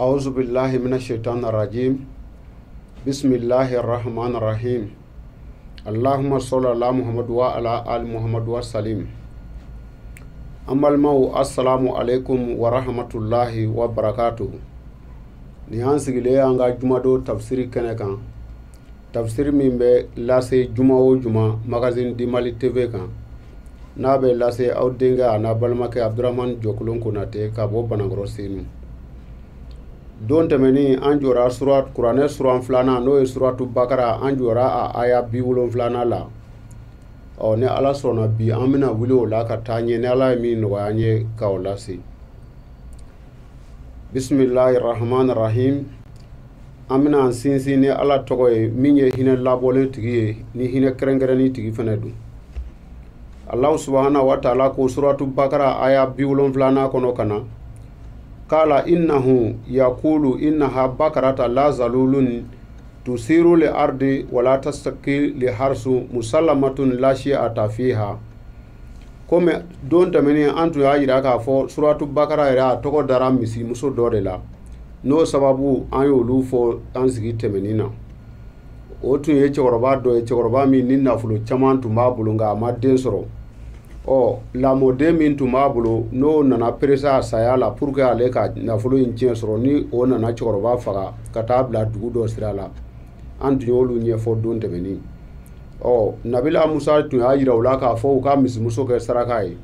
أعوذ بالله من الشيطان الرجيم بسم الله الرحمن الرحيم اللهم صل على محمد وعلى آل محمد وسلم أما المو السلام عليكم ورحمة الله وبركاته نيانسي لي أنغا جمعو تفسير كنكا تفسير من بي لاسي جمعو جمع مغازين ديمالي تيفي كان نابي لاسي أو دينغا نابالماكي عبد الرحمن جوكلون كوناتي كابو بانغرو سينو don temeni anjora surat Qur'ane surat flana no suratu Bakara anjora a aya biwulon flana la o ne ala sona bi amina wilo la ka tanye ne ala mi no anye ka olasi bismillahir rahmanir rahim amina sinsi ne ala togo e minye hine labole tigi ni hine krengere ni tigi fenedu Allah subhanahu wa ta'ala ko suratu Bakara aya biwulon flana kono kana kala innahu yakulu innaha bakarata la zalulun tusiru li ardi wala tastaqi li harsu musallamatun la shi'ata fiha kome don tamani antu ya yira ka fo suratu bakara ira toko dara misi muso dore la no sababu ayolu fo ansigi temenina otu ye choroba do ye choroba mi ninna fulu chaman tumba bulunga ma densoro o la mode min tumabulu no nana presa sayala pour que ale ka nafolo incien soro ni o nana choroba faga kata bla dugu do sirala andu yolu nye fo don temeni o nabila musa tu ayira wala ka fo ka misi muso ke sarakai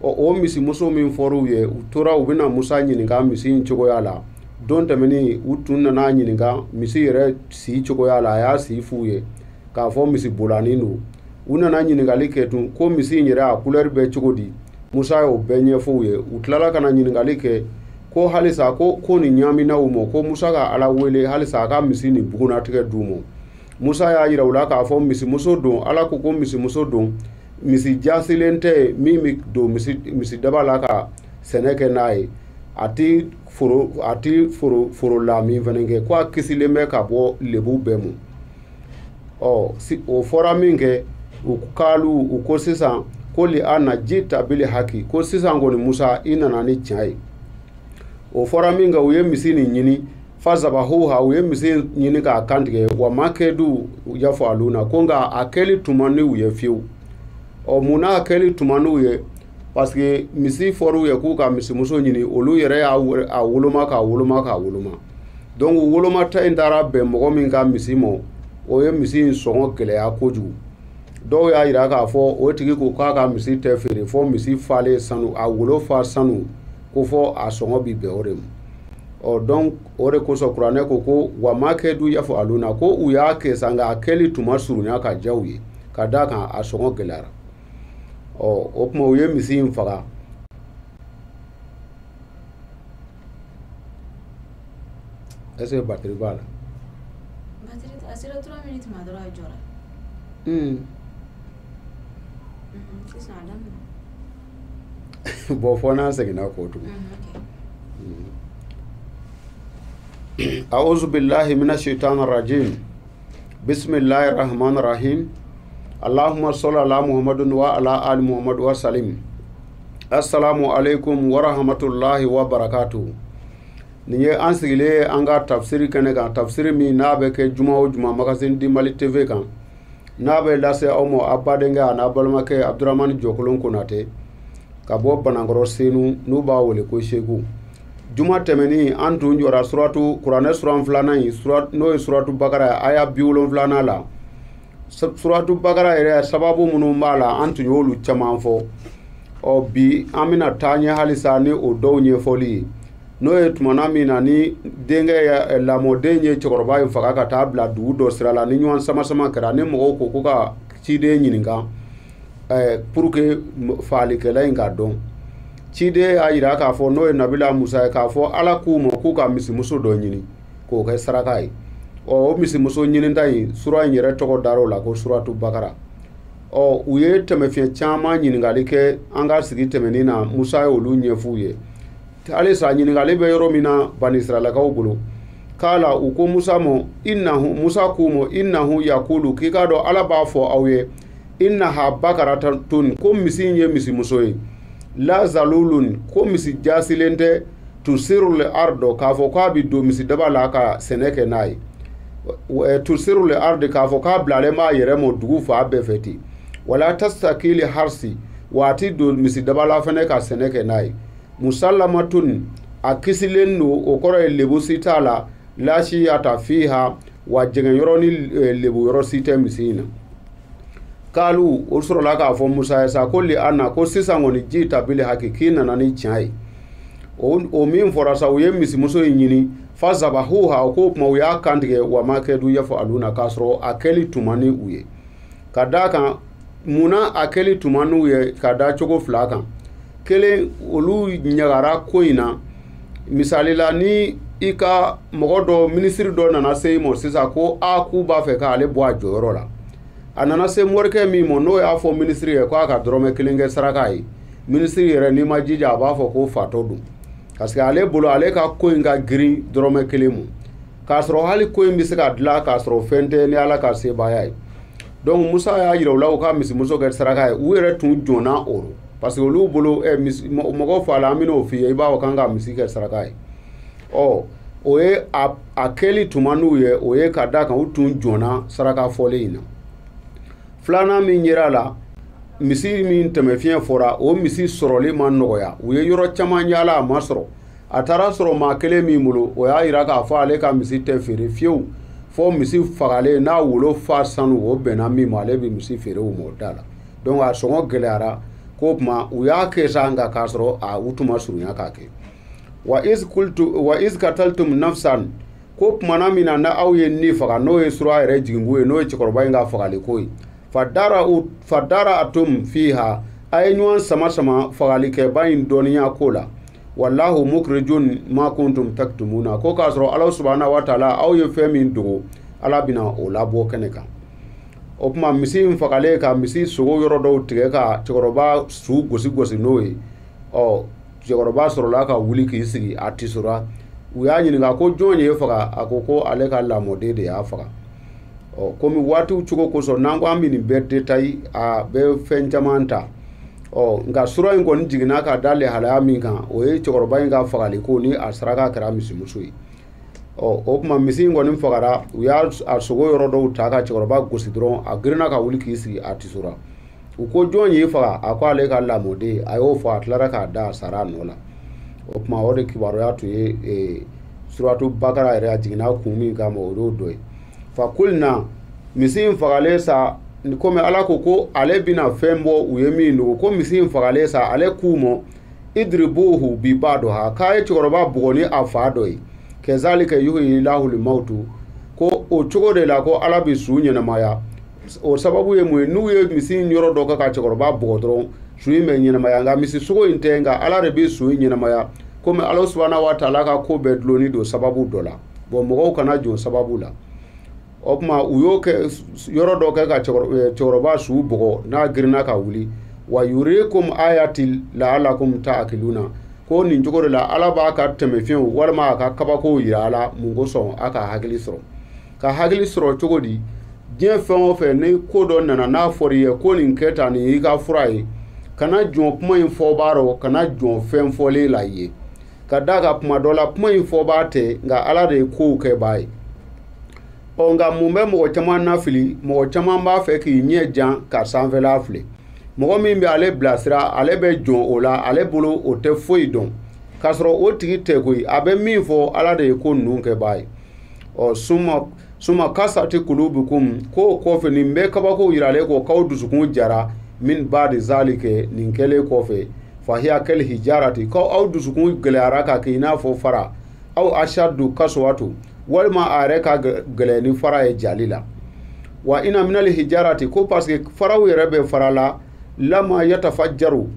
o misi muso min foru ye utora ubina musa nyini ga misi chogo yala don temeni utun nana nyini ga misi re si chogo yala ya si fuye ka fo misi bulani nu una na nyingali ketu ko misi nyira couleur be chogodi musa yo benye fouye utlala kana nyingali ke ko halisa ko ni nyami na umo ko musa ga ala wele halisa ka misi ni buguna tike dumo musa ya yira ula ka fo misi muso don ala ko misi muso don misi jasilente mimi do misi dabala ka seneke nai ati foro la mi venenge kwa kisileme ka bo lebu bemu si o fora minge ukalu uko sisan ko li ana jita bili haki ko sisan ngoni musa ina nani chai o fora minga uye misini nyini fazaba huha uye misini nyini ka kantige wa makedu yafo aluna konga akeli tumani uye fiu o muna akeli tumani uye paske misi foru ye kuka misi muso nyini olu yere a wuluma donc wuluma ta indara be mogo minga misi mo oye misi songo kele ya koju do ya ira ka fo o tigi ko ka misi te fere fo misi fale sanu a wulo fa sanu ko fo a songo bi be orem o donc ore ko so Qur'ane ko wa makedu ya fo aluna ko u ya ke sanga akeli tumasurunya ka jawye ka daka a songo gelara o kuma uye misi mfaga ese batterie bala batterie asira 3 minutes madara jora bofona segina kotu أعوذ بالله من الشيطان الرجيم بسم الله الرحمن الرحيم اللهم صل على محمد وعلى آل محمد وسلم السلام عليكم ورحمة الله وبركاته niye ansigile anga tafsiri kenega tafsiri mi nabe ke juma magazine di Mali TV kan nabe lase omo abadenga na balmake Abdurrahman Jokolon Konate kabo banangoro senu nuba wole ko shegu juma temeni antu njora suratu Qur'ane suran flana yi suratu Bakara aya biwulon flana la suratu Bakara ere sababu munu mala antu yolu chamanfo o bi amina tanya halisa ni o downye foli no etmana mina ni denga ya la modenye chokoroba yu fakaka tabla du do sirala ni nywan sama kara ni mo ko ka chide nyininga pour que fali kala inga don chide ayira ka fo no nabila musa ka fo ala ku mo ku ka misi muso do nyini ko ka sarakai o misi muso nyini ndai sura nyere toko daro la ko suratu Bakara o uye temefie chama nyininga like anga sigi temenina musa olu nyefuye ale sa nyiningale be yoro mina bani Israila ka ubulu kala uko musa mo innahu musa kumo innahu yakulu kikado ala ba fo awye innaha bakaratun ko misi nye misi musoyi la zalulun ko misi jasilente tusiru le ardo k'a fɔ k'a bɛ don misidaba la ka sɛnɛ kɛ n'a ye tusiru le ardi k'a fɔ k'a bilalen b'a yɛrɛ ma dugu fan bɛɛ fɛ ten wala tastakili harsi waati don misidaba la fɛnɛ ka sɛnɛ kɛ n'a ye musallamatun a kisilen don o kɔrɔ ye lebu si t'a la laasiyata fiha wa jɛngɛyɔrɔ ni lebu yɔrɔ si tɛ misi in na kaalu o sɔrɔla k'a fɔ musa ye sa ko li anna ko sisan kɔni ji tabili haki k'i nana ni tiɲɛ ye o min fɔra sa u ye misimuso in ɲini fa zabahuha o ko kuma u y'a kantigɛ wa ma kɛdu yaf'aluna k'a sɔrɔ a kɛli tuma ni u ye ka d'a kan munna a kɛli tuma n'u ye ka da cogo fila kan kelen olu ɲagara ko in na misali la ni i ka mɔgɔ dɔ minisiri dɔ nana se i ma sisan ko k'u b'a fɛ k'ale bɔ a jɔyɔrɔ la a nana se morikɛ min ma n'o y'a fɔ minisiri ye k'a ka dɔrɔmɛ kelen kɛ saraka ye minisiri yɛrɛ n'i ma jija a b'a fɔ ko fatɔ don parce que ale bolo ale ka ko in ka girin dɔrɔmɛ kelen mu k'a sɔrɔ hali ko in bɛ se ka dilan k'a sɔrɔ fɛn tɛ ni ala ka sebaaya ye donc musa y'a yira u la u ka misimuso kɛ saraka ye u yɛrɛ tun jɔnna o parce que olu bolo mɔgɔ fa la an bɛn'o f'i ye i b'a fɔ k'an ka misi kɛ saraka ye o ye a kɛli tuma n'u ye o ye ka da kan u tun jɔnna saraka fɔlen in na filanan min yera la misi min tɛmɛ fiɲɛ fɔra o misi sɔrɔli ma nɔgɔya u ye yɔrɔ caman yaala a ma sɔrɔ a taara sɔrɔ maa kelen min bolo o y'a yira k'a fɔ ale ka misi tɛ feere fiyewu fɔ misi fagalen n'a wolo fa sanu o bɛnna min ma ale bɛ misi feere o ma o da la donc a sɔngɔ gɛlɛyara k'o tuma u y'a kɛ sa nka k'a sɔrɔ u tun ma surunya k'a kɛ wa iz kataltum nafsan ko tumana min na aw ye ni faga n'o ye sura yɛrɛ jiginko ye n'o ye cɛkɔrɔba in ka fagaliko ye fadara atum fiha a ye ɲɔgɔn sama sama fagalikɛba in dɔnniya ko la wallahu mukrijun ma kuntum taktumuna ko k'a sɔrɔ ala subhanahu wa taala aw ye fɛn min dogo ala bɛna o labɔ kɛnɛ kan o tuma misi in fagalen ka misi sogo yɔrɔ dɔw tigɛ ka cɛkɔrɔba su gosi n'o ye cɛkɔrɔba sɔrɔla ka wuli k'i sigi a tisora u y'a ɲininka ko jɔn ye faga a ko ale ka lamɔden de y'a faga komi waatiw cogo kosɔn n'an ko an bɛ nin bɛɛ détail a bɛ fɛn caman ta nka sura in kɔni jiginna ka da lahalaya min kan o ye cɛkɔrɔba in ka fagaliko ni a saraka kɛra misimuso ye o tuma misi in kɔni fagara u y'a sogo yɔrɔ dɔw ta ka cɛkɔrɔba gosi dɔrɔn a girinna ka wuli k'i sigi a tisora u ko jɔn ye faga a ko ale ka lamɔden a y'o fɔ a tilara k'a da a sara a nɔ la o tuma o de kibaruya tun ye suratu bakara yɛrɛ a jiginna kun min kama o y'o dɔ ye fa kulina misi in fagalen sa komi ala ko ale bɛna fɛn bɔ u ye min dogo ko misi in fagalen sa ale k'u ma idribuhu bi ba'daha k'a ye cɛkɔrɔba bugɔ ni a fa dɔ ye kazalika yuhyillahu al-mautu ko o cogo de la ko ala bɛ su ɲɛnamaya o sababu ye mun ye n'u ye misi in yɔrɔ dɔ ka cɛkɔrɔba bugɔ dɔrɔn su in bɛ ɲɛnamaya nka misi sogo in tɛ nka ala de bɛ su in ɲɛnamaya komi ala subhanahu wa taala ka ko bɛɛ dulonni don sababu dɔ la mɔgɔw kana jɔ sababu la o tuma u y'o kɛ yɔrɔ dɔ kɛ ka cɛkɔrɔba su bugɔ n'a girinna ka wuli wa yurikum ayati la'allakum ta'qiluna ko nin cogo de la ala b'a ka tɛmɛfɛnw walima a ka kabakow yira a la mun kosɔn a ka hakili sɔrɔ ka hakili sɔrɔ cogo di diɲɛ fɛn o fɛn ni ko dɔ nana n'a fɔra i ye ko nin kɛ tan nin y'i ka fura ye kana jɔn kuma in fɔbaa rɔ kana jɔn fɛn fɔlen la i ye ka d'a kan kuma dɔ la kuma in fɔbaa tɛ nka ala de ye kow kɛbaa ye nka mun bɛ mɔgɔ caman nafili mɔgɔ caman b'a fɛ k'i ɲɛ jan ka sanfɛla filɛ mɔgɔ min bɛ ale bilasira ale bɛ jɔn o la ale bolo o tɛ foyi dɔn k'a sɔrɔ o tigi tɛ koyi a bɛ min fɔ ala de ye ko ninnu kɛbaa ye suma kasati kulubukum ko kɔfɛ nin bɛ kabako yiralen kɔ k'aw dusukun jara min ba'di zalika nin kɛlen kɔfɛ fahiya kal hijarati k'aw dusukun gɛlɛyara ka kɛ i n'a fɔ fara aw ashaddu kaswatu walima a yɛrɛ ka gɛlɛn ni fara ye jali la wa ina minal hijarati ko parce que faraw yɛrɛ bɛ fara la lama yatafajjaru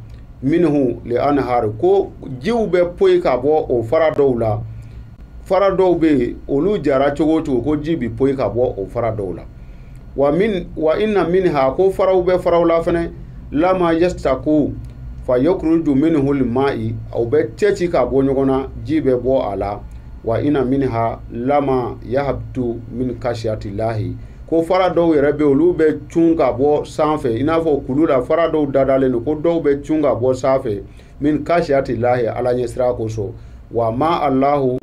minhu li anhar ko jiw bɛ poyi ka bɔ o fara dɔw la fara dɔw bɛ olu jara cogo cogo ko ji bi poyi ka bɔ o fara dɔw la wa inna minha ko faraw bɛ faraw la fɛnɛ lama yastaku fa yakhruju minhu al-ma'i aw bɛ cɛci ka bɔ ɲɔgɔn na ji bɛ bɔ a la wa ina minha lama yahabtu min kashyatillahi ko fara dɔw yɛrɛ bɛ olu bɛ cun ka bɔ sanfɛ i n'a fɔ kulu la fara dɔw dadalen don ko dɔw bɛ cun ka bɔ sanfɛ min kashyatillahi ala ɲɛsira kosɔn wa ma allahu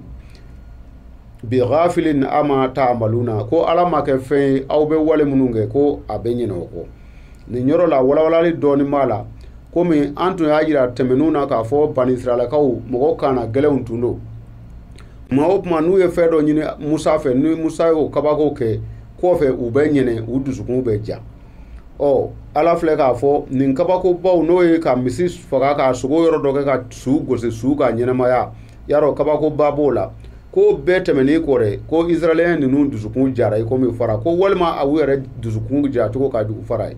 bi ghafilin ama ta'maluna ko ala ma ke fe aw be wale mununge ko abenye no ko ni nyoro la wala wala li doni mala ko mi antu ya jira temenuna ka fo ban israila kaw mo kana gelewn tundo ma op manu ye fedo nyini musa fe ni musa yo kabako ke ko fe ubenyene udusukun be ja o ala fle ka fo nin kabako baw no ye ka misis foga ka sugo yoro doge ka su gose su ka nyene maya yaro kabako babola ko be temeni kore ko israelien ninu dusukun jara ko mi fara ko walma awere dusukun ja to ka du fara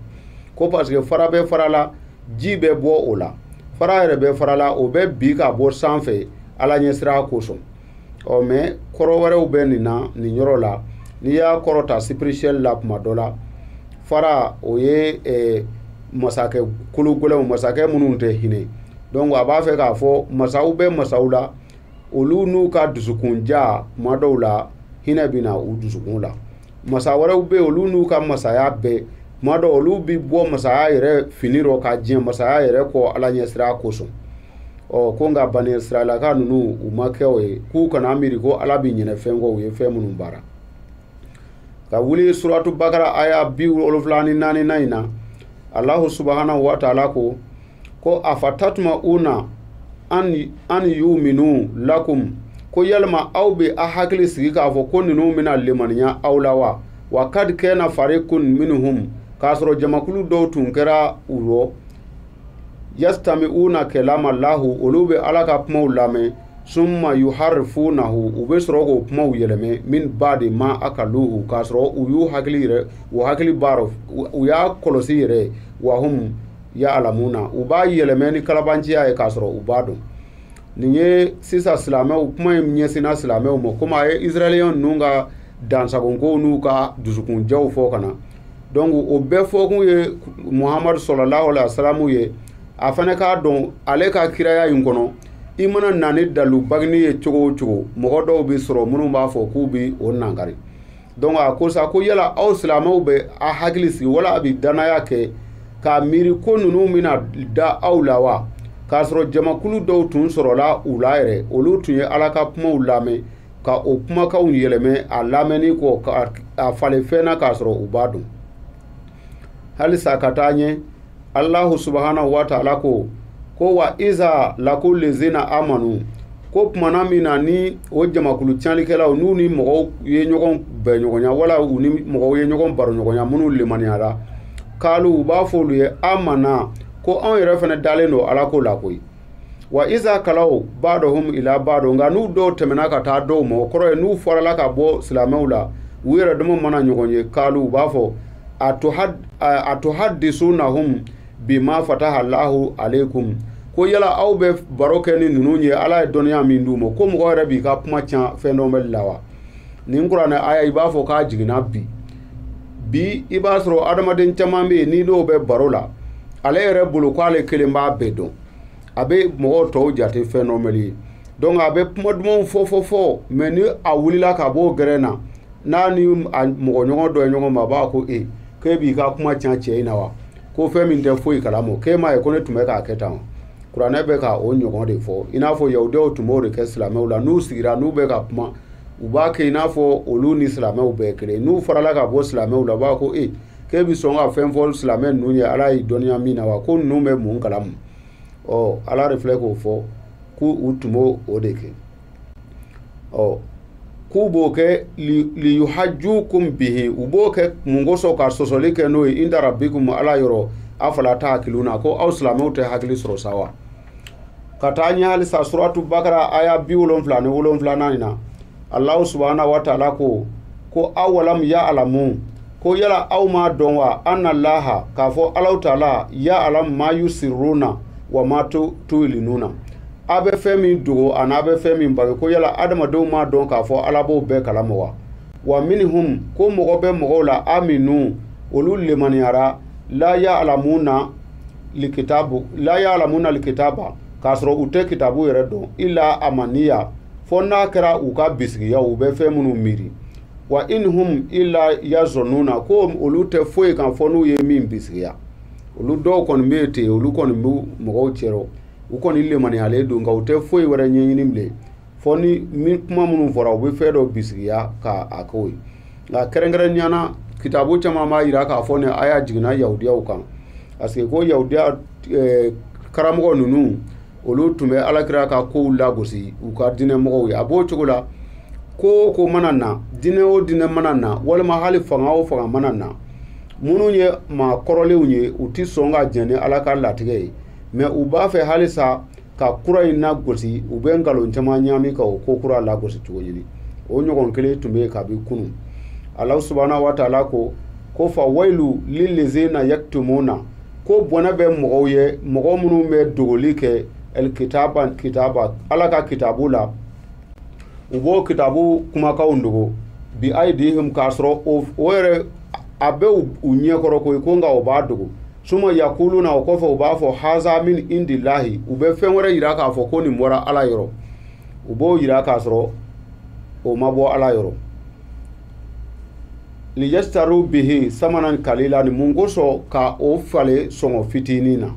ko parce que fara be fara la ji be bo ola fara yere be fara la o be bi ka bo sanfe ala nyesra ko so o me koro ware ube ni na ni nyoro la ni ya korota spiritual la kuma dola fara o ye masake kulu gole masake mununte hine donc aba fe ka fo masau be masaula olu nu ka dusukun ja madola hine bina u dusukun la masaware ube olu nu ka masaya be mado olu bi bo masaya yere finiro ka jien masaya yere ko ala nyesra ko so o ko nga bani israila ka nunu umakewe ku kana amiri ko alabi nyene fengo we femunu bara ka wuli suratu bakara aya bi oluflani nani naina allah subhanahu wa ta'ala ko afatatma una an yuminu lakum ko yalma aw bi ahakli sigi ka fo ko nunu mina limaniya awlawa wa kad kana fariqun minhum kasro jamakulu do tunkera uro yastami'una kalama Allahu ulube alaka pmaw lame summa yuharrifunahu ubesro ko pmaw yeleme min badi ma akaluhu kasro uyu hakli baro uya kolosire wa hum ya alamuna uba yeleme ni kalabanci ya kasro ubado ninye sisa silame upma nyesina silame mo kuma e israelien nunga dansa gongo nuka dusukun jaw fokana donc o be fokun ye muhammad sallallahu alaihi wasallam ye afane ka don ale ka kiraya yin kono imana nani dalu bagni ye chogo mogo do bi soro munu ba fo ku bi on nangari donc a ko sa ko yala aw islamo be a haglisi wala bi danaya ke ka miri ko nunu mina da awlawa ka soro jamakulu do tun soro la ulaire olu tun ye alaka puma ulame ka o puma ka un yeleme a lameni ko ka a fale fena ka soro ubadu hali sakatanye Allah subhanahu wa ta'ala ko wa iza lakul lezina amanu ko pumana mina ni o jamakulu chalikela nu ni mogo ye nyogon be nyogonya wala uni mogo ye nyogon baro nyogonya munu limaniara kalu ba folu ye amana ko an yere fene daleno ala ko la koy wa iza kalaw badohum ila bado nga nu do temena ka ta do mo koro nu forala ka bo islamewla wira dum mana nyogonye kalu ba fo atuhaddisunahum bima fataha Allahu alaikum ko yala aw be baroke ni nununye ala doniya min dumo ko mo gore bi ka puma cha phénomène lawa ni qur'ana aya ibafo ka jigina bi ibasro adamaden chamambe ni do be barola ala yere bulu ko ale kelemba bedo abe mo to jate phénomène donc abe puma dum fo mais ni awulila ka bo grena na ni mo nyongo do nyongo maba ko ke bi ka kuma cha che inawa ko fe min te foyi kalamo ke ma e ko ne tume ka keta qur'ana be ka o nyogon de fo ina fo yawde o tumore ke islamé la nu sigira nu be ka kuma uba ke ina fo olu ni islamé be kre nu farala ka bo islamé la ba ko ke bi songa fen fo islamé nu ye ala i donia mina wa ko nu me mun kalam o ala reflect ko fo ku utumo o de ke o kubo ke li yuhajjukum bihi ubo ke mungo so ka sosoli ke no inda rabbikum ala yoro afala taakiluna ko aw islamu te hakili soro sawa katanya hali sa suratu bakara aya bi wolon flana ina allah subhanahu wa ta'ala ko awalam ya alamu ko yala aw ma donwa anna allaha ka fo allah ta'ala ya alam ma yusirruna wa ma tuilinuna abe femi dugo ana abe femi mbage ko yala adama do ma don ka fo alabo be kalamo wa minhum ko mogo be mogo la aminu ulul limaniara la ya'lamuna likitaba kasro ute kitabu yere do illa amaniya fonna kara uka bisgiya ube femunu miri wa inhum illa yazununa ko ulute foi kan fonu ye min bisgiya ulu do kon mete ulu kon mogo chero ukon ille mani ale do nga ute foi wara nyenyini mle foni min kuma minnu fɔra u bɛ fɛn dɔ bisigiya ka a k'o ye nka kɛrɛnkɛrɛnnenya na kitabu caman b'a yira k'a fɔ ni a y'a jiginna yahudiyaw kan parce que ko yahudiya karamɔgɔ ninnu olu tun bɛ alakira ka kow lagosi u ka diinɛmɔgɔw ye a b'o cogo la ko o ko mana na diinɛ o diinɛ mana na walima hali fanga o fanga mana na minnu ye maa kɔrɔlenw ye u ti sɔn ka jɛn ni ala ka latigɛ ye mɛ u b'a fɛ halisa ka kura in lagosi u bɛ nkalon caman ɲami ka o ko kura lagosi cogo ɲini o ɲɔgɔn kelen tun bɛ kabi kunu Allahu subhanahu wa ta'ala ko fa wailu lillezina yaktumuna ko bɔnɛ bɛ mɔgɔw ye mɔgɔ minnu bɛ dogoli kɛ kitaba ala ka kitabu la u b'o kitabu kumakanw dogo bi aidihim k'a sɔrɔ o yɛrɛ a bɛ u ɲɛkɔrɔ koyi ko nka o b'a dogo suma yakuluna o kɔfɛ u b'a fɔ haza min indillahi u bɛ fɛn wɛrɛ yira k'a fɔ ko nin bɔra ala yɔrɔ u b'o yira k'a sɔrɔ o ma bɔ ala yɔrɔ liyastaru bihi samanan kalila ni mun kosɔn ka o fale sɔngɔ fitinin na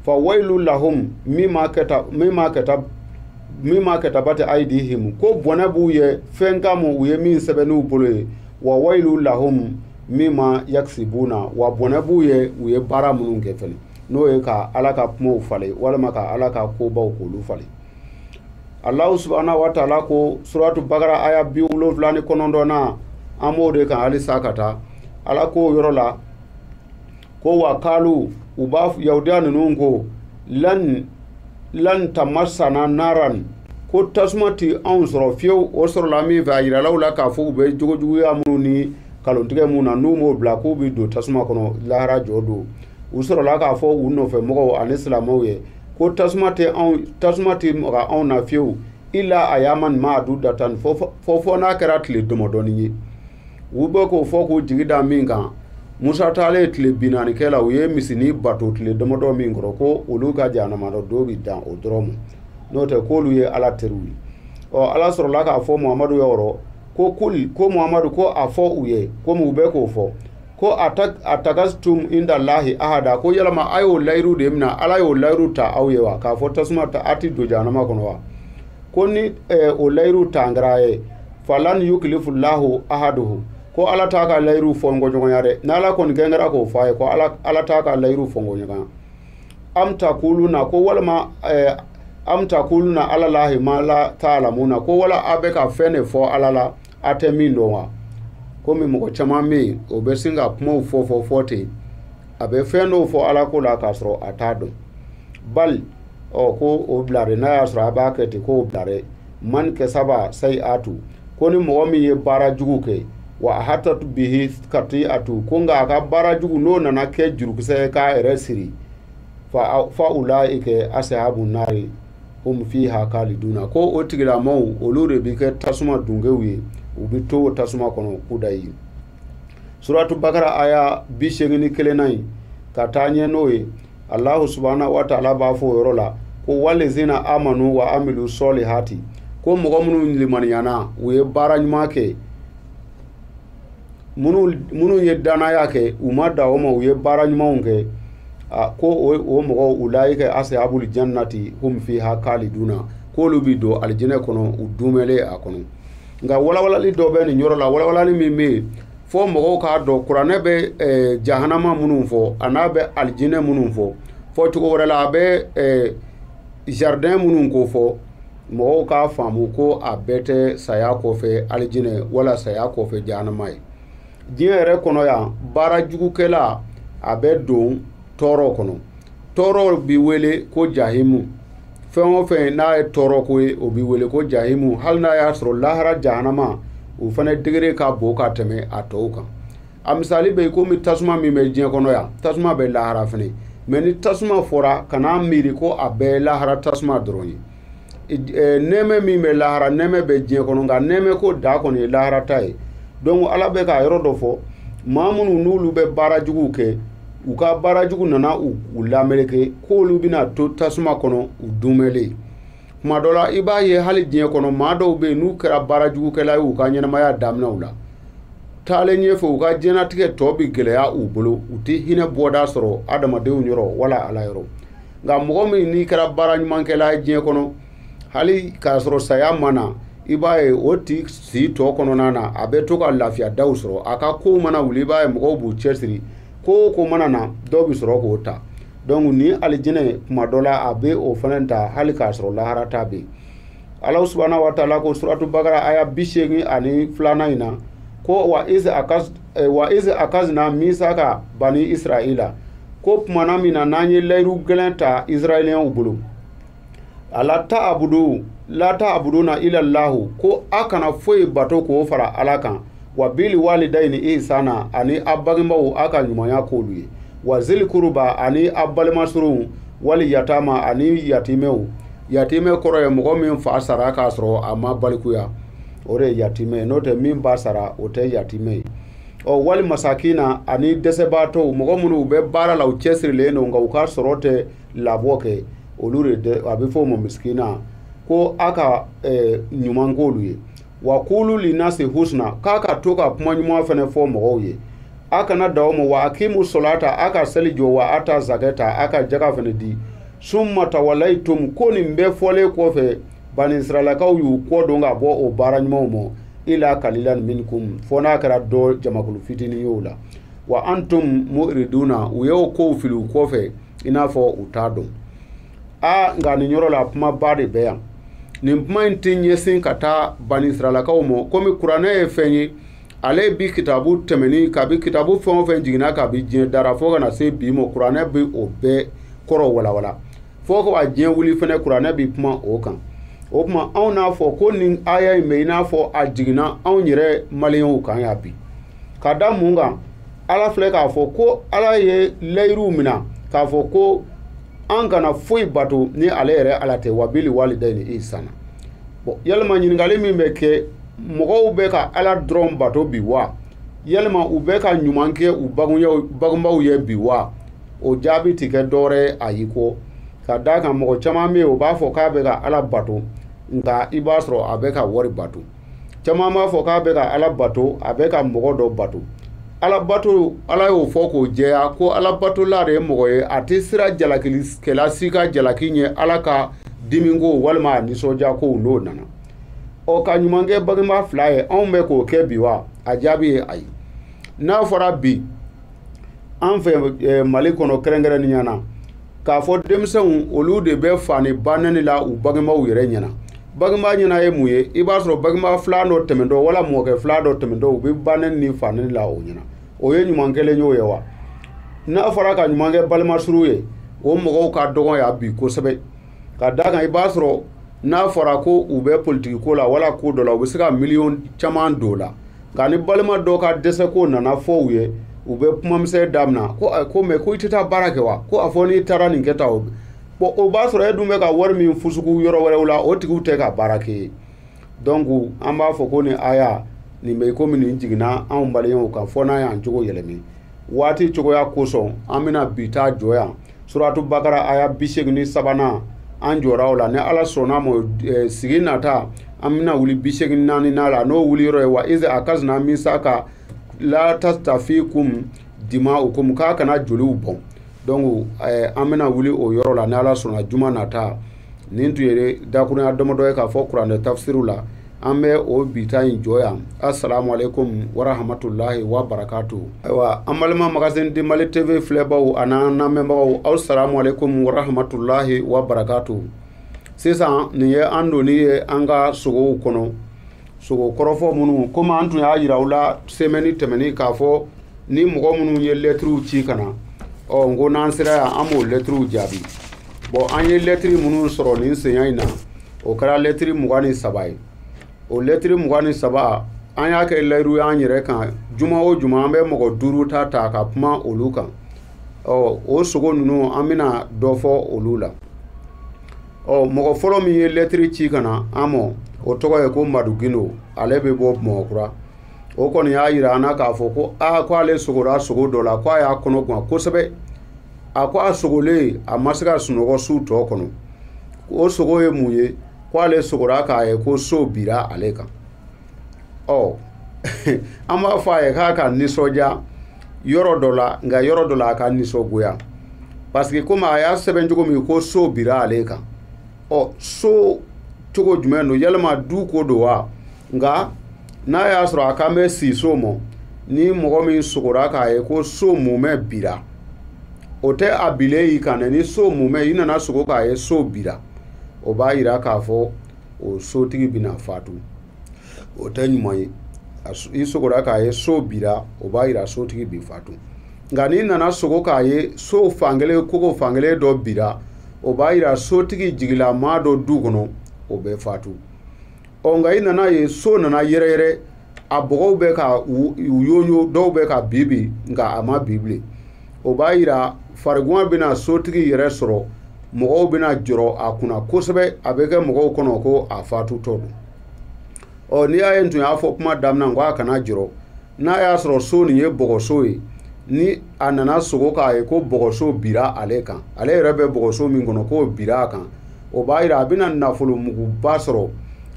fa wailu lahum mimma katabati aidihim ko bɔnɛ b'u ye fɛn kama u ye min sɛbɛn'u bolo ye wa wailu lahum mimma yaksibuna wa bɔnɛ b'u ye u ye baara minnu kɛ fɛnɛ n'o ye ka ala ka kumaw falen walima ka ala ka kobaw k'olu falen Allahu subhanahu wa ta'ala ko suratu Baqara aya 79 na an b'o de kan halisa ka taa ala ko yɔrɔ la ko wa kalu u b'a yahudiya ninnu ko lan tamassana naran ko tasuma ti anw sɔrɔ fiyewu o sɔrɔla min fɛ a yiralaw la k'a fɔ u bɛ jogojuguya minnu ni kalontigɛ minnu na n'u m'o bila k'u bɛ don tasuma kɔnɔ lahara jɔ don u sɔrɔla k'a fɔ u nɔfɛ mɔgɔw ani silamɛw ye ko tasuma ti maga anw na fiyewu illa ayaman ma'dudatan fɔ n'a kɛra tile damadɔni ye u bɛ k'o fɔ k'u jigi da min kan Musa taale tile 40 kɛ la u ye misini bato tile damadɔ min kɔrɔ ko olu ka jahanama dɔ bɛ dan o dɔrɔn ma n'o tɛ k'olu ye ala teriw ye ala sɔrɔla k'a fɔ Muhamadu yɔrɔ ko Muhamadu ko a fɔ u ye komi u bɛ k'o fɔ ko atakastum inda lahi ahada ko yalama a y'o layiru de mina ala y'o layiru ta aw ye wa k'a fɔ tasuma ta a ti don jahanama kɔnɔ wa ko ni o layiru tangara ye falan yuklifu lahu ahaduhu ko ala t'a ka layiru fɔ ɲɔgɔnya dɛ n'ala kɔni kɛra k'o fɔ a ye ko ala t'a ka layiru fɔ ɲɔgɔnya am takuluna ko walima am takuluna ala lahi ma la ta'lamuna ko wala a bɛ ka fɛn de fɔ ala la a tɛ min dɔn wa komi mɔgɔ caman bɛ yen o bɛ sin ka kumaw fɔ ten a bɛ fɛn dɔw fɔ ala ko la k'a sɔrɔ a t'a dɔn bali ko o bilare n'a y'a sɔrɔ a b'a kɛ ten ko o bilare man kasaba sayi'atu ko ni mɔgɔ min ye baara jugu kɛ wa hatatu bihi kati'atu ko nka a ka baara jugu n'o nana kɛ jurukisɛ ye k'a yɛrɛ siri fa ulaika ashabun nari hum fiha khaliduna ko o tigilamɔgɔw olu de bi kɛ tasuma dungew ye u bi to tasuma kɔnɔ kudayi suratu Baqara aya 81 na in ka taa ɲɛ n'o ye Allahu subhanahu wa ta'ala b'a fɔ o yɔrɔ la ko walezina amanu wa amilu solihati ko mɔgɔ minnu limaniyana u ye baara ɲuman kɛ minnu ye danaya kɛ u ma da o ma u ye baara ɲumanw kɛ ko o mɔgɔw ulaika ashabul jannati hum fiha khaliduna k'olu bi don alijinɛ kɔnɔ u dumɛlen a kɔnɔ nka walawalali dɔ bɛ nin yɔrɔ la walawalali min bɛ yen fo mɔgɔw k'a dɔn kuranɛ bɛ jahanama minnu fɔ a n'a bɛ alijinɛ minnu fɔ fɔ cogo wɛrɛ la a bɛ jardin minnu ko fɔ mɔgɔw k'a faamu ko a bɛɛ tɛ saya kɔfɛ alijinɛ wala saya kɔfɛ jahanama ye diɲɛ yɛrɛ kɔnɔ yan baara jugukɛla a bɛ don tɔɔrɔ kɔnɔ tɔɔrɔ bi wele ko jahimu fɛn o fɛn n'a ye tɔɔrɔ ko ye o bi wele ko jahimu hali n'a y'a sɔrɔ lahara jahanama o fana degere ka bon ka tɛmɛ a tɔw kan a misali bɛ yen komi tasuma min bɛ diɲɛ kɔnɔ yan tasuma bɛ lahara fana mɛ ni tasuma fɔra kana miiri ko a bɛɛ ye lahara tasuma dɔrɔn ye nɛmɛ min bɛ lahara nɛmɛ bɛ diɲɛ kɔnɔ nka nɛmɛ ko da kɔni ye lahara ta ye donc ala bɛ ka yɔrɔ dɔ fɔ maa minnu n'olu bɛ baara juguw kɛ u ka baara jugu nana u lameleke k'olu bɛna to tasuma kɔnɔ u dumɛlen kuma dɔ la i b'a ye hali diɲɛ kɔnɔ maa dɔw bɛ yen n'u kɛra baara jugukɛla ye u ka ɲɛnamaya daminɛw la taalen ɲɛfɛ u ka diɲɛnatigɛ tɔ bɛ gɛlɛya u bolo u tɛ hinɛ bɔda sɔrɔ adamadenw yɔrɔ wala ala yɔrɔ nka mɔgɔ min n'i kɛra baara ɲumankɛla ye diɲɛ kɔnɔ hali k'a sɔrɔ saya mana i b'a ye o tigi si tɔ kɔnɔna na a bɛ to ka lafiya daw sɔrɔ a ka kow mana wuli i b'a ye mɔgɔw b'u cɛsiri ko ko mana na dɔw bɛ sɔrɔ k'o ta donc ni alijinɛ kuma dɔ la a bɛ o fana ta hali k'a sɔrɔ lahara ta bɛ yen Ala subhanahu wa ta'ala ko suratu Bambara aya 82 in na ko wa iz akazna misaka bani Israila ko tumana min na n'an ye layiru gɛlɛn ta Israɛliyɛnw bolo la ta'buduna ila Allah ko a kana foyi bato k'o fara Ala kan wa bil walidayni ihsana ani a bangebaaw a ka ɲumanya k'olu ye wa zil kuruba ani a balimasurunw wali yatama ani yatimɛw yatime kɔrɔ ye mɔgɔ min fa sara k'a sɔrɔ a ma balikuya o de ye yatime n'o tɛ min ba sara o tɛ yatime ye wali masakina ani dɛsɛbaatɔw mɔgɔ minnu bɛ baara la u cɛsirilen don nka u ka sɔrɔ tɛ labɔ kɛ olu de a bɛ fɔ o ma miskina ko a ka ɲuman k'olu ye wa kulu linasi husna k'a ka to ka kuma ɲuman fana fɔ mɔgɔw ye a kana da o ma wa akimu solata a ka seli jɔ wa a ta zakɛ ta a ka jaga fana di summa tawallaytum ko nin bɛɛ fɔlen kɔfɛ bani israɛlakaw y'u kɔ don ka bɔ o baara ɲumanw ma ila kalilan minkum fɔ n'a kɛra dɔ jamakulu fitinin y'o la wa antum mu'riduna u y'o kow fili u kɔfɛ i n'a fɔ u t'a dɔn nka nin yɔrɔ la kuma ba de bɛ yan nin kuma in tɛ ɲɛsin ka taa bani israɛlakaw ma komi kuranɛ ye fɛn ye ale bi kitabu tɛmɛni kabi kitabu fɛn o fɛn jiginna kabi diɲɛ dara fo kana se bi ma kuranɛ bi o bɛɛ kɔrɔ walawala fo ka diɲɛ wuli fɛnɛ kuranɛ bi kuma o kan o kuma anw n'a fɔ ko nin aya in bɛ i n'a fɔ a jiginna anw yɛrɛ maliyɛnw kan ya bi ka da mun kan ala filɛ k'a fɔ ko ala ye layiruw minɛ k'a fɔ ko an kana foyi bato ni ale yɛrɛ ala tɛ wa bil walidayni ihsana bon yalima ɲininkali min bɛ kɛ mɔgɔw bɛ ka ala dɔrɔn bato bi wa yalima u bɛ ka ɲuman kɛ u bangebaaw ye bi wa o jaabi tɛ kɛ dɔwɛrɛ a y'i kɔ ka da kan mɔgɔ caman bɛ yen o b'a fɔ k'a bɛ ka ala bato nka i b'a sɔrɔ a bɛ ka wari bato caman b'a fɔ k'a bɛ ka ala bato a bɛ ka mɔgɔ dɔ bato ala bato ala y'o fɔ k'o jɛya ko ala batola de ye mɔgɔ ye a tɛ sira jalakikɛla si ka jalaki ɲɛ ala ka dimiko walima a nisɔndiya ko n'o nana ka ɲuman kɛ bangebaa fila ye anw bɛ k'o kɛ bi wa a jaabi ye ayi n'a fɔra bi an fɛ mali kɔnɔ kɛrɛnkɛrɛnnenya na k'a fɔ denmisɛnw olu de bɛ fa ni ba nɛni la u bangebaaw yɛrɛ ɲɛna bangebaa ɲɛna ye mun ye i b'a sɔrɔ bangebaa fila dɔ tɛmɛntɔ wala mɔkɛ fila dɔ tɛmɛntɔ u bɛ ba nɛni ni fa nɛni la o ɲɛna o ye ɲuman kelen y'o ye wa n'a fɔra ka ɲuman kɛ balimasuru ye o mɔgɔw ka dɔgɔn ya bi kosɛbɛ ka da kan i b'a sɔrɔ n'a fɔra ko u bɛ politiki ko la wala ko dɔ la u bɛ se ka miliyɔn caman don o la nka ni balima dɔ ka dɛsɛ ko nana fɔ u ye u bɛ kumamisɛn daminɛ ko mɛ ko i tɛ taa baara kɛ wa ko a fɔ n'i taara nin kɛ ta o b'a sɔrɔ e dun bɛ ka wari min fusugu yɔrɔ wɛrɛw la o tigiw tɛ ka baara kɛ donc an b'a fɔ ko nin aya nin bɛ komi nin jiginna anw maliyɛnw kan fɔ n'a y'an cogo yɛlɛmɛ waati cogoya kosɔn an bɛna bi taa jɔ yan suratu Bambara aya 83 an jɔra o la ni ala sɔnna ma sigi nata an bɛna wuli 84 la n'o wuli yɔrɔ ye wa ize akazna misaka la tastafikum dima'ukum k'a kana joliw bɔn donc an bɛna wuli o yɔrɔ la ni ala sɔnna juma nata nin tun ye dakurunya damadɔ ye k'a fɔ kuranɛ tafsiru la an bɛ o bita in jɔ yan assalamu alaikum wa rahmatullahi wa barakatuh ayiwa an balima magasin di Mali TV filɛbaw an'an lamɛnbagaw aw salamu alaikum wa rahmatullahi wa barakatuh sisan nin ye an donni ye an ka sogow kɔnɔ sogo kɔrɔfɔ minnu komi an tun y'a yira u la semaine tɛmɛni k'a fɔ ni mɔgɔ minnu ye lɛtiriw ci ka na n ko n'an sera yan an b'o lɛtiriw jaabi bon an ye lɛtiri minnu sɔrɔ nin senya in na o kɛra lɛtiri 23 ye o lɛtiri 23 an y'a kɛ layiru y'an yɛrɛ kan juma o juma an bɛ mɔgɔ 5 ta ka kuma olu kan o sogo ninnu an bɛna dɔ fɔ olu la mɔgɔ fɔlɔ min ye lɛtiri ci ka na an ma o tɔgɔ ye ko Madu Gindo ale bɛ bɔ Bamakura o kɔni y'a yira an na k'a fɔ ko ko ale sogora sogo dɔ la ko a y'a kɔnɔ guwan kosɛbɛ a ko a sogolen a ma se ka sunɔgɔ su tɔ kɔnɔ o sogo ye mun ye ko ale sogora k'a ye ko so bira ale kan an b'a fɔ a ye k'a ka nisɔndiya yɔrɔ dɔ la nka yɔrɔ dɔ la a ka nisɔngoya parce que komi a y'a sɛbɛn cogo min ko so bira ale kan so cogo jumɛn no yalima du ko do wa nka n'a y'a sɔrɔ a kan bɛ si so mɔ ni mɔgɔ min sogora k'a ye ko so mumɛ bira o tɛ a bilen y'i kan dɛ ni so mumɛ i nana sogo k'a ye so bira o b'a yira k'a fɔ o sotigi bɛna fatu o tɛ ɲuman ye i sogora k'a ye so bira o b'a yira sotigi bɛ fatu nka n'i nana sogo k'a ye so fankelen kogo fankelen dɔ bira o b'a yira sotigi jigilamaa dɔ du kɔnɔ o bɛ fatu ɔ nka i nana ye so nana yɛrɛyɛrɛ a bɔgɔw bɛ ka u yoyo dɔw bɛ ka bibi nka a ma bi bilen o b'a yira farigɔn bɛna sotigi yɛrɛ sɔrɔ mɔgɔw bɛna jɔrɔ a kunna kosɛbɛ a bɛ kɛ mɔgɔw kɔnɔ ko a fatutɔ don ɔ n'i y'a ye n tun y'a fɔ kuma daminɛ ko a kana jɔrɔ n'a y'a sɔrɔ so nin ye bɔgɔso ye ni a nana sogo k'a ye ko bɔgɔso bira ale kan ale yɛrɛ bɛ bɔgɔso min kɔnɔ k'o bira a kan o b'a yira a bɛna nafolo muguba sɔrɔ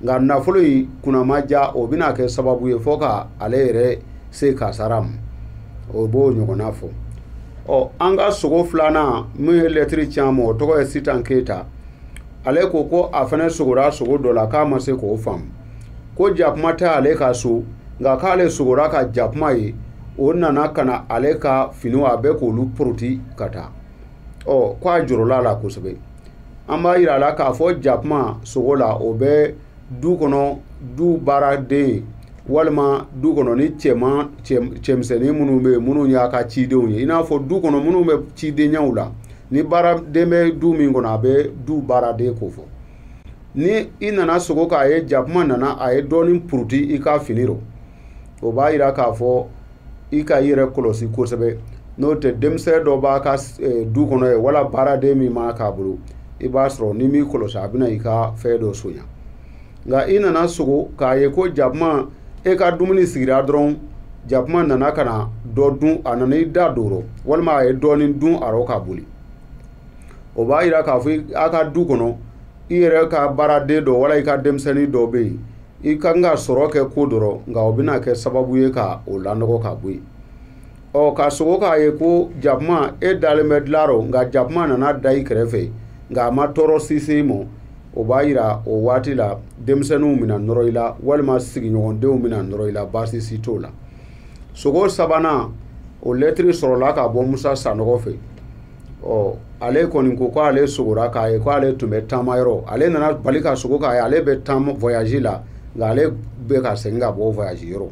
nka nafolo in kunnama ja o bɛna kɛ sababu ye fɔ ka ale yɛrɛ se kasara ma o b'o ɲɔgɔnna fɔ ɔ an ka sogo filanan min ye lɛtiri ci an ma o tɔgɔ ye Sitan Keyita ale ko a fana sogora sogo dɔ la k'a ma se k'o faamu ko jakuma tɛ ale ka so nka k'ale sogora ka jakuma ye o nana ka na ale ka finiw a bɛ k'olu poroti ka taa ɔ ko a jɔrɔla la kosɛbɛ an b'a yira a la k'a fɔ jakuma sogo la o bɛ du kɔnɔ du baaraden walima du kɔnɔ ni cɛmisɛnnin minnu bɛ yen minnu y'a ka cidenw ye i n'a fɔ du kɔnɔ minnu bɛ cidenyaw la ni baaraden bɛ du min kɔnɔ a bɛ du baaraden ko fɔ ni i nana sogo k'a ye jakuma nana a ye dɔɔnin puruti i ka fini rɔ o b'a yira k'a fɔ i ka i yɛrɛ kɔlɔsi kosɛbɛ n'o tɛ denmisɛn dɔ b'a ka du kɔnɔ ye wala baaraden min b'a k'a bolo i b'a sɔrɔ ni m'i kɔlɔsi a bɛna i ka fɛn dɔ soɲa nka i nana sogo k'a ye ko jakuma e ka dumuni sigira dɔrɔn jakuma nana ka na dɔ dun a nana i da don rɔ walima a ye dɔɔnin dun a rɔ ka boli o b'a yira k'a fɔ a ka du kɔnɔ i yɛrɛ ka baaraden dɔ wala i ka denmisɛnnin dɔ bɛ yen i kan ka sɔrɔ kɛ ko dɔrɔn nka o bɛna kɛ sababu ye ka o lanɔgɔ ka bɔ yen ɔ ka sogo k'a ye ko jakuma e dalen bɛ dilan rɔ nka jakuma nana da i kɛrɛfɛ nka a ma tɔɔrɔ sise i ma o b'a yira o waati la denmisɛnninw bɛna nɔrɔ i la walima sigiɲɔgɔndenw bɛna nɔrɔ i la baasi si t'o la sogo sabanan o lɛtiri sɔrɔla ka bɔ Musa Sanɔgɔ fɛ ɔ ale kɔni ko ale sogora k'a ye ko ale tun bɛ taama yɔrɔ ale nana bali ka sogo k'a ye ale bɛ taama voyage la nka ale bɛ ka segin ka bɔ voyage yɔrɔ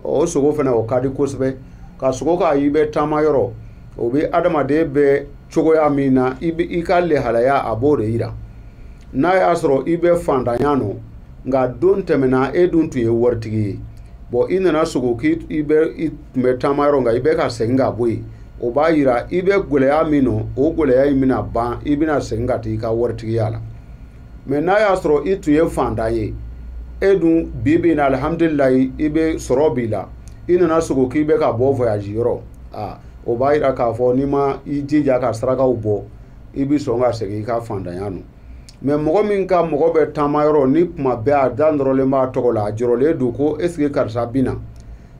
o sogo fana o ka di kosɛbɛ ka sogo k'a ye i bɛ taama yɔrɔ o bɛ adamaden bɛ cogoya min na i ka lehalaya a b'o de yira n'a y'a sɔrɔ i bɛ fantanya nɔ nka don tɛmɛna e dun tun ye waritigi ye i nana sogo i tun bɛ taama yɔrɔ nka i bɛ ka segin ka bɔ yen o b'a yira i bɛ gɛlɛya min nɔ o gɛlɛya in bɛna ban i bɛna segin ka taa i ka waritigiya la mɛ n'a y'a sɔrɔ i tun ye fantan ye e dun bi bi in na alihamudulilayi i bɛ sɔrɔ b'i la i nana sogo k'i bɛ ka bɔ voyage yɔrɔ o b'a yira k'a fɔ n'i ma i jija ka sarakaw bɔ i bɛ sɔn ka segin i ka fantanya nɔ mɛ mɔgɔ min ka mɔgɔ bɛ taama yɔrɔ ni kuma bɛɛ a da nɔrɔlen b'a tɔgɔ la a jɔrɔlen don ko esike karisa bɛ na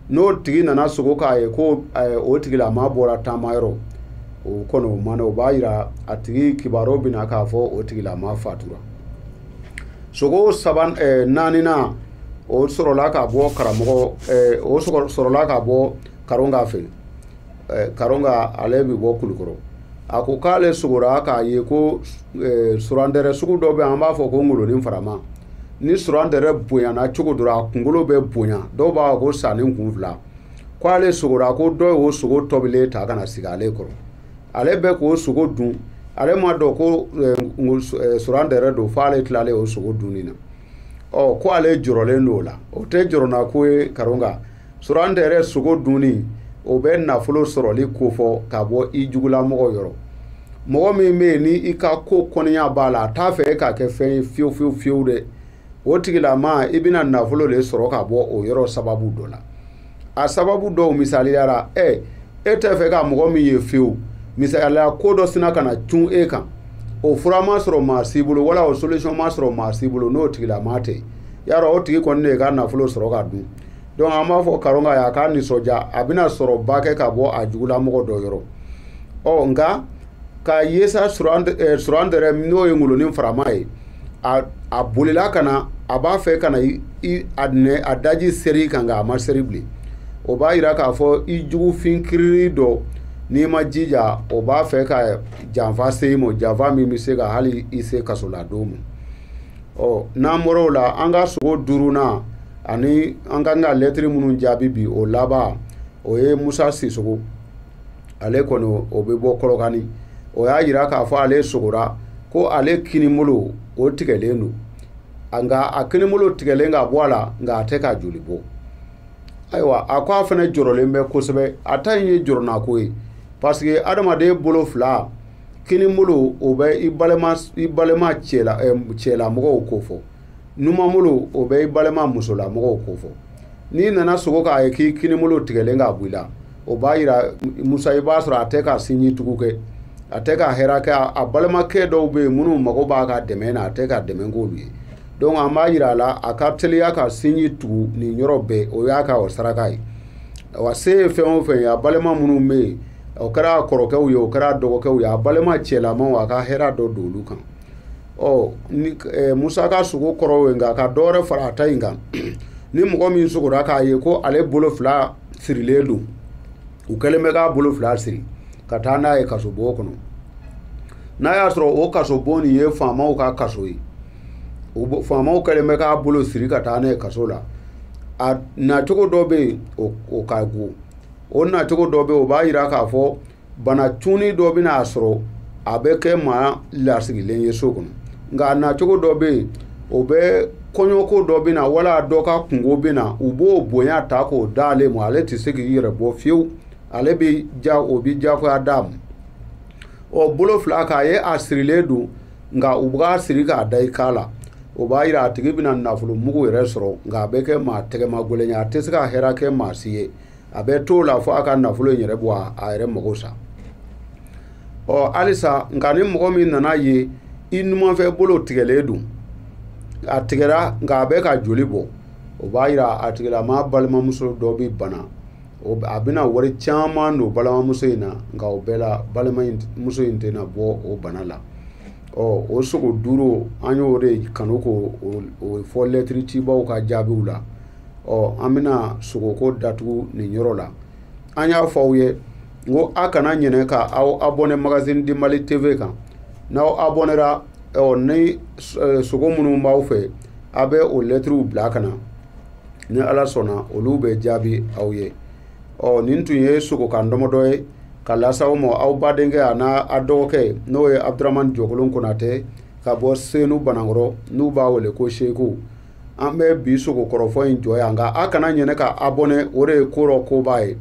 n'o tigi nana sogo k'a ye ko o tigilama bɔra taama yɔrɔ o kɔni o ma o b'a yira a tigi kibaruw bɛ na k'a fɔ o tigilama fatura sogo naaninan o sɔrɔla ka bɔ karamɔgɔ o sɔrɔla ka bɔ Karonga fɛ Karonga ale bɛ bɔ Kulukɔrɔ a ko k'ale sogora k'a ye ko surandɛrɛ sugu dɔ bɛ an b'a fɔ ko ngolonin farama ni surandɛrɛ bonyana cogo dɔ a kunkolo bɛ bonya dɔw b'a fɔ ko sanni kun fila k'ale sogora ko dɔ y'o sogo tobilen ta ka na sigi ale kɔrɔ ale bɛ k'o sogo dun ale ma dɔn ko surandɛrɛ don f'ale tilalen o sogo dunni na ko ale jɔrɔlen don o la o tɛ jɔrɔna ko ye Karonga surandɛrɛ sogo dunni o bɛ nafolo sɔrɔli ko fɔ ka bɔ i jugulamɔgɔ yɔrɔ mɔgɔ min bɛ yen ni i ka ko kɔniya b'a la a t'a fɛ e ka kɛ fɛn ye fiyewu fiyewu fiyewu dɛ o tigilama i bɛna nafolo de sɔrɔ ka bɔ o yɔrɔ sababu dɔ la a sababu dɔw misaliyara e tɛ fɛ ka mɔgɔ min ye fiyewu misaliya ko dɔ sina ka na cun e kan o fura ma sɔrɔ maa si bolo wala o solution ma sɔrɔ maa si bolo n'o tigilama tɛ yarɔ o tigi kɔni de ka nafolo sɔrɔ ka dun donc an b'a fɔ Karonga y'a ka nisɔndiya a bɛna sɔrɔ ba kɛ ka bɔ a jugulamɔgɔ dɔ yɔrɔ nka ka ye sa surandɛrɛ n'o ye ngolonin farama ye a bolila kana a b'a fɛ kana a daji seri kan nka a ma seri bilen o b'a yira k'a fɔ i jugufin kiriri dɔ n'i ma jija o b'a fɛ ka janfa se i ma janfa min bɛ se ka hali i se kaso la don min n'an bɔra o la an ka sogo duurunan ani an ka lɛtiri minnu jaabi bi o laban o ye Musa Sisogo ale kɔni o bɛ bɔ Kɔlɔkani o y'a yira k'a fɔ ale sogora ko ale kinibolo o tigɛlen don nka a kinibolo tigɛlen ka bɔ a la nka a tɛ ka joli bɔ ayiwa a ko a fana jɔrɔlen bɛ kosɛbɛ a ta in ye jɔrɔnako ye parce que adamaden bolo fila kinibolo o bɛ i balima cɛlamɔgɔw ko fɔ numanbolo o bɛ i balima musolamɔgɔw ko fɔ n'i nana sogo k'a ye k'i kinibolo tigɛlen ka bɔ i la o b'a yira Musa i b'a sɔrɔ a tɛ ka sinji tugu kɛ a tɛ ka hɛrɛ kɛ a balimakɛ dɔw bɛ yen minnu mago b'a ka dɛmɛ na a tɛ ka dɛmɛ k'olu ye donc an b'a yira a la a ka teliya ka sinji tugu nin yɔrɔ bɛɛ o y'a ka o saraka ye wa se ye fɛn o fɛn ye a balima minnu bɛ yen o kɛra kɔrɔkɛw ye o kɛra dɔgɔkɛw ye a balima cɛlamaw a ka hɛrɛ dɔ don olu kan ni Musa ka sogo kɔrɔ ye nka ka dɔ wɛrɛ fara a ta in kan ni mɔgɔ min sogora k'a ye ko ale bolo fila sirilen don u kɛlen bɛ k'a bolo fila siri ka taa n'a ye kasobon kɔnɔ n'a y'a sɔrɔ o kasobon nin ye faamaw ka kaso ye faamaw kɛlen bɛ k'a bolo siri ka taa n'a ye kaso la a nacogo dɔ bɛ yen o ka go o nacogo dɔ bɛ yen o b'a yira k'a fɔ bana cunni dɔ bɛ n'a sɔrɔ a bɛ kɛ maa lasigilen ye so kɔnɔ nka a nacogo dɔ bɛ yen o bɛ kɔɲɔko dɔ bɛ na wala dɔ ka kungo bɛ na u b'o bonya ta k'o d'ale ma ale tɛ se k'i yɛrɛ bɔ fiyewu ale bɛ o bɛ jagoya d'a ma bolo fila k'a ye a sirilen don nka u b'a siri k'a da i kan la o b'a yira a tigi bɛna nafolo mugu yɛrɛ sɔrɔ nka a bɛ kɛ maa tɛgɛma gɛlɛn ye a tɛ se ka hɛrɛ kɛ maa si ye a bɛ t'o la fo a ka nafolo in yɛrɛ bɔ a yɛrɛ mago sa halisa nka ni mɔgɔ min nana ye i numanfɛ bolo tigɛlen don a tigɛra nka a bɛ ka joli bɔ o b'a yira a tigilama balimamuso dɔ bɛ bana a bɛna wari caman don balimamuso in na nka o bɛɛ la balimamuso in tɛna bɔ o bana la o sogo duuru an y'o de kanu k'o fɔ lɛtiri cibaw ka jaabiw la an bɛna sogoko datugu nin yɔrɔ la an y'a fɔ aw ye n ko a kana ɲinɛ ka aw abonné magazine di Mali TV kan n'aw abonnera ni sogo minnu b'aw fɛ a bɛ o lɛtiriw bila ka na ni Ala sɔnna olu bɛ jaabi aw ye nin tun ye sogo kan dɔmɔdɔ ye ka lase aw ma aw badenkɛ a n'a dɔgɔkɛ n'o ye Abdramane Jɔkolon Konate ka bɔ Senu Banankɔrɔ n'u b'a wele ko Seku an bɛ bi sogo kɔrɔfɔ in jɔ yan nka a kana ɲinɛ ka abonné o de ye ko dɔ koba ye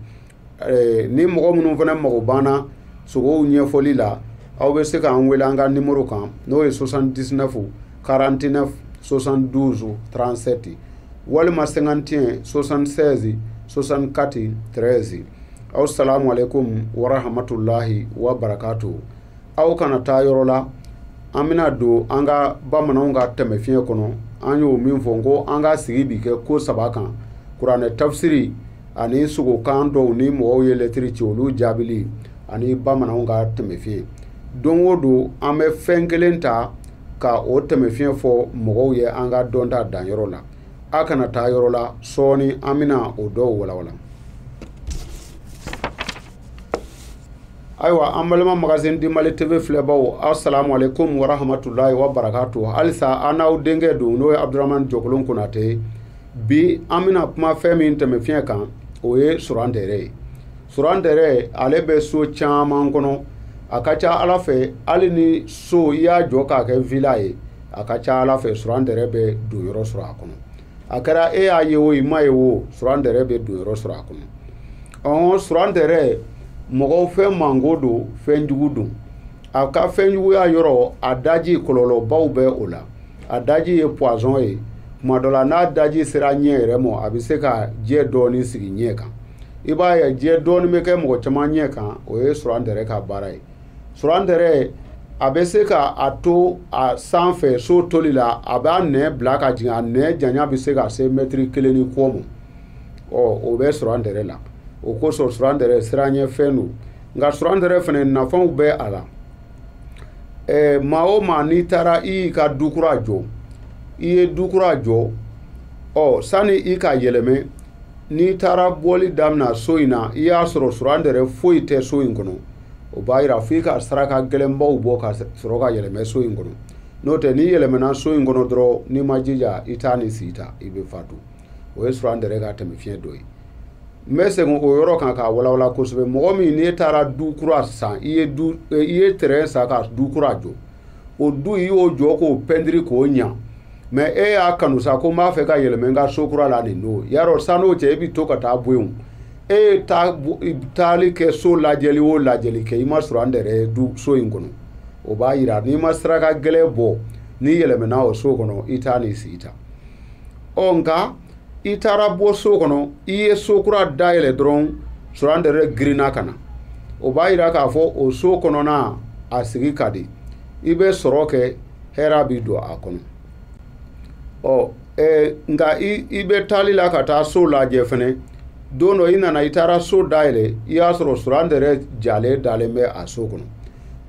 ni mɔgɔ minnu fana mago banna sogow ɲɛfɔli la aw bɛ se k'an wele an ka numéro kan n'o ye 79 49 72 37 walima 51 76 64 13 aw salamu alaikum wa rahmatullahi wa barakatuh aw kana taa yɔrɔ la an bɛna don an ka bamananw ka tɛmɛfiɲɛ kɔnɔ an y'o min fɔ ko an ka sigi bi kɛ ko saba kan kuranɛ tafsiri ani sogokan dɔw ni mɔgɔw ye lɛtiri ci olu jaabili ani bamananw ka tɛmɛfiɲɛ don o don an bɛ fɛn kelen ta ka o tɛmɛfiɲɛ fɔ mɔgɔw ye an ka dɔnta danyɔrɔ la a kana taa yɔrɔ la sɔɔni an bɛna o dɔw walawala ayiwa an balima magazine di Mali TV filɛbaw assalamu alaikum wa rahmatullahi wa barakatuh halisa an n'aw denkɛ don n'o ye Abdramane Jɔkolon Konate bi an bɛna kuma fɛn min tɛmɛfiɲɛ kan o ye surantɛrɛ ye surantɛrɛ ale bɛ so caman kɔnɔ a ka ca Ala fɛ hali ni so i y'a jɔ k'a kɛ villa ye a ka ca Ala fɛ surantɛrɛ bɛ don yɔrɔ sɔrɔ a kɔnɔ a kɛra e y'a ye o i ma ye o surantɛrɛ bɛ don yɔrɔ sɔrɔ a kɔnɔ surantɛrɛ mɔgɔw fɛn mango don fɛn jugu don a ka fɛn juguya yɔrɔ a daji kɔlɔlɔbaw bɛ o la a daji ye poison ye kuma dɔ la n'a daji sera ɲɛ yɛrɛ ma a bɛ se ka jɛ dɔɔni sigi ɲɛ kan i b'a ye jɛ dɔɔni bɛ kɛ mɔgɔ caman ɲɛ kan o ye surantɛrɛ ka baara ye surantɛrɛ a bɛ se ka a to a sanfɛ so toli la a b'a nɛ bila ka jigin a nɛ janya bɛ se ka se mɛtiri 1 ni kɔ ma o bɛ surantɛrɛ la o kosɔn surantɛrɛ siranɲɛ fɛn don nka surantɛrɛ fana nafanw bɛ a la maa o maa n'i taara i y'i ka dukura jɔ i ye dukura jɔ sani i ka yɛlɛmɛ n'i taara bɔli damina so in na i y'a sɔrɔ suran dɛrɛ foyi tɛ so in kɔnɔ o b'a yira f'i ka saraka gɛlɛnbaw bɔ ka sɔrɔ ka yɛlɛmɛ so in kɔnɔ n'o tɛ n'i yɛlɛmɛna so in kɔnɔ dɔrɔn n'i ma jija i t'a ni sigi ta i bɛ fatu o ye suran dɛrɛ ka tɛmɛ fiɲɛ dɔ ye n bɛ segin o yɔrɔ kan k'a walawala kosɛbɛ mɔgɔ min n'e taara du kura san i ye terrain san ka du kura jɔ o du i y'o jɔ k'o pɛntiri k'o ɲa mɛ e y'a kanu sa ko n b'a fɛ ka yɛlɛmɛ n ka so kura la nin don yarɔ san'o cɛ i bɛ to ka taa bɔ yen e ye taali kɛ so lajɛli o lajɛli kɛ i ma suran dɛrɛ du so in kɔnɔ o b'a yira n'i ma saraka gɛlɛn bɔ n'i yɛlɛmɛna o so kɔnɔ i t'a ni sigi ta nka i taara bɔ so kɔnɔ i ye so kura dayɛlɛ dɔrɔn suran dɛrɛ girinna ka na o b'a yira k'a fɔ o so kɔnɔna a sigi ka di i bɛ sɔrɔ kɛ hɛrɛ bɛ don a kɔnɔ nka i bɛ taali la ka taa so lajɛ fɛnɛ don dɔ i nana i taara so dayɛlɛ i y'a sɔrɔ suran dɛrɛ jalen dalen bɛ a so kɔnɔ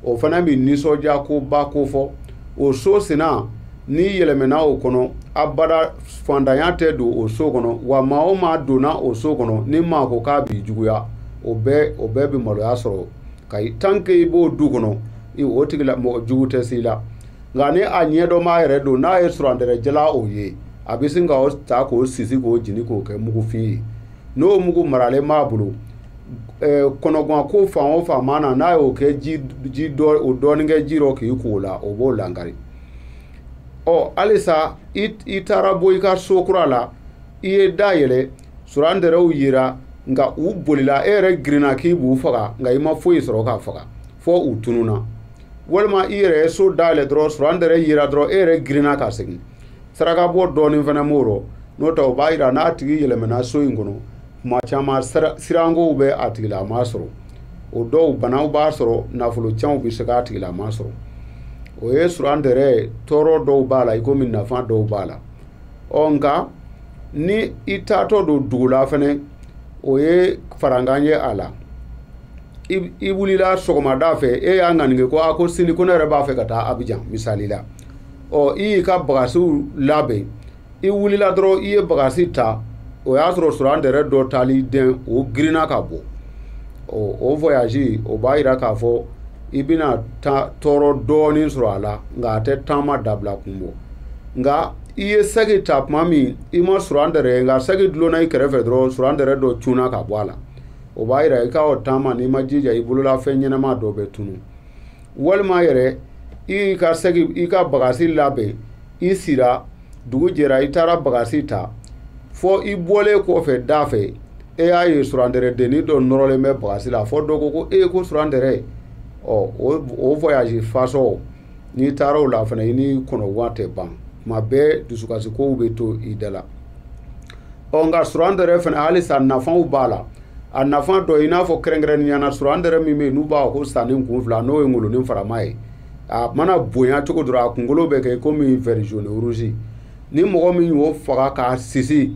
o fana bɛ nisɔndiya ko ba ko fɔ o so senna n'i yɛlɛmɛna o kɔnɔ abada fantanya tɛ don o so kɔnɔ wa maa o maa donna o so kɔnɔ ni maa ko k'a b'i juguya o bɛɛ bɛ maloya sɔrɔ ka tant que i b'o du kɔnɔ o tigila mɔgɔ jugu tɛ s'i la nka ni a ɲɛdɔnmaa yɛrɛ don n'a ye surandɛrɛ jala o ye a bɛ sin ka ta k'o sisi k'o jeni k'o kɛ mugufin ye n'o mugu maralen b'a bolo kɔnɔguwan ko fan o fan mana n'a y'o kɛ o dɔɔnin kɛ ji rɔ k'i k'o la o b'o lankari halisa i taara bɔ i ka so kura la i ye da yɛlɛ surandɛrɛw yira nka u bolila e yɛrɛ girinna k'i b'u faga nka i ma foyi sɔrɔ k'a faga fɔ u tununa walima i yɛrɛ ye so dayɛlɛ dɔrɔn surandɛrɛ yira dɔrɔn e yɛrɛ girinna ka segin saraka bɔ dɔɔnin fana m'o rɔ n'o tɛ o b'a yira n'a tigi yɛlɛmɛna so in kɔnɔ kuma caman sirankow bɛ a tigilama sɔrɔ o dɔw banaw b'a sɔrɔ nafolo tiɲɛw bɛ se k'a tigilama sɔrɔ o ye surandɛrɛ tɔɔrɔ dɔw b'a la i komi nafa dɔw b'a la nka ni i taatɔ don dugu la fɛnɛ o ye farankan ye a la i wulila sɔgɔmada fɛ e y'a ŋanige ko sini ko ne yɛrɛ b'a fɛ ka taa Abijan misali la i y'i ka bagasiw labɛn i wulila dɔrɔn i ye bagasi ta o y'a sɔrɔ surandɛrɛ dɔ taali den o girinna ka bɔ o voyage o b'a yira k'a fɔ i bɛna tɔɔrɔ dɔɔnin sɔrɔ a la nka a tɛ taama dabila kun bɔ nka i ye sɛgi ta tuma min i ma surandɛrɛ ye nka sɛgi dulonna i kɛrɛfɛ dɔrɔn surandɛrɛ dɔ cunna ka bɔ a la o b'a yira i ka o taama n'i ma jija i bolola fɛn ɲɛnama dɔ bɛ tunu walima yɛrɛ i ka bagasi labɛn i sira dugu jɛra i taara bagasi ta fɔ i bɔlen kɔfɛ da fɛ e y'a ye surandɛrɛ denni dɔ nɔrɔlen bɛ bagasi la fɔ dɔ ko ko surandɛrɛ o voyage fasɔ n'i taara o la fana i ni kɔnɔguwan tɛ ban tuma bɛɛ dusukasikow bɛ to i da la nka surandɛrɛ fana halisa nafaw b'a la a nafa dɔ i n'a fɔ kɛrɛnkɛrɛnnenya na surandɛrɛ min bɛ yen n'u b'a fɔ ko sanni kun fila n'o ye ngolonin farama ye a mana bonya cogo dɔrɔn a kunkolo bɛ kɛ komi vert jaune rouge ni mɔgɔ min y'o faga k'a sisi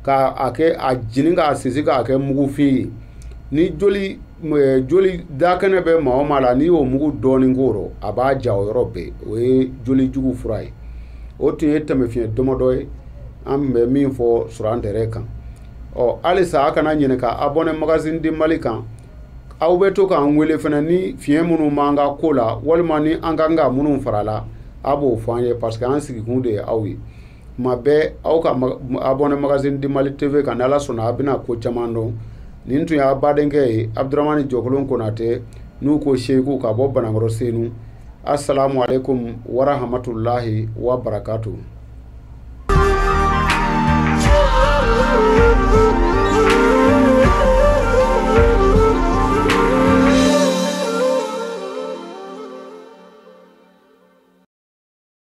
k'a kɛ a jeni k'a sisi k'a kɛ mugufin ye ni joli dakɛnɛ bɛ maa o maa la n'i y'o mugu dɔɔnin k'o rɔ a b'a ja o yɔrɔ bɛɛ o ye joli jugu fura ye o tun ye tɛmɛfiɲɛ damadɔ ye an bɛ min fɔ surandɛrɛ kan halisa a kana ɲinɛ ka abonné magazine di Mali kan aw bɛ to k'an wele fana ni fiɲɛ minnu b'an ka ko la walima ni an kan ka minnu fara la a b'o fɔ an ye parce que an sigikun de ye aw ye tuma bɛɛ aw ka abonné magazine di Mali TV kan ni Ala sɔnna a bɛna ko caman dɔn nin tun y'a badenkɛ ye Abdramani Jɔkolon Konatɛ n'u ko Seku ka bɔ Banankɔrɔ Senu assalamu alaikum wa rahmatulahi wa barakatuh.